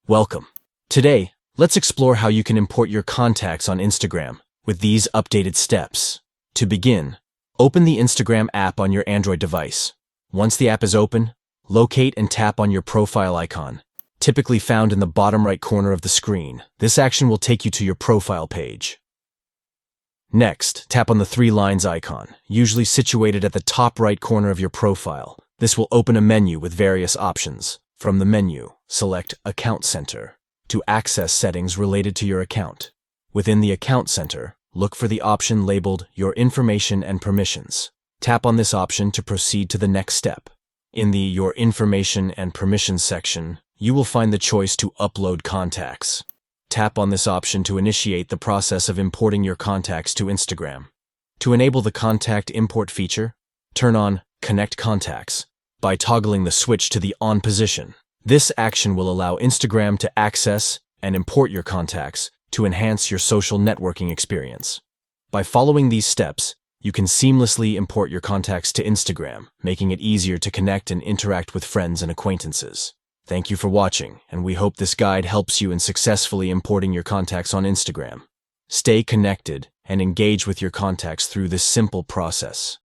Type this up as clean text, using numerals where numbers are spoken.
Welcome. Today, let's explore how you can import your contacts on Instagram with these updated steps. To begin, open the Instagram app on your Android device. Once the app is open, locate and tap on your profile icon, typically found in the bottom right corner of the screen. This action will take you to your profile page. Next, tap on the three lines icon, usually situated at the top right corner of your profile. This will open a menu with various options. From the menu, select Account Center to access settings related to your account. Within the Account Center, look for the option labeled Your Information and Permissions. Tap on this option to proceed to the next step. In the Your Information and Permissions section, you will find the choice to upload contacts. Tap on this option to initiate the process of importing your contacts to Instagram. To enable the contact import feature, turn on Connect Contacts by toggling the switch to the on position. This action will allow Instagram to access and import your contacts to enhance your social networking experience. By following these steps, you can seamlessly import your contacts to Instagram, making it easier to connect and interact with friends and acquaintances. Thank you for watching, and we hope this guide helps you in successfully importing your contacts on Instagram. Stay connected and engage with your contacts through this simple process.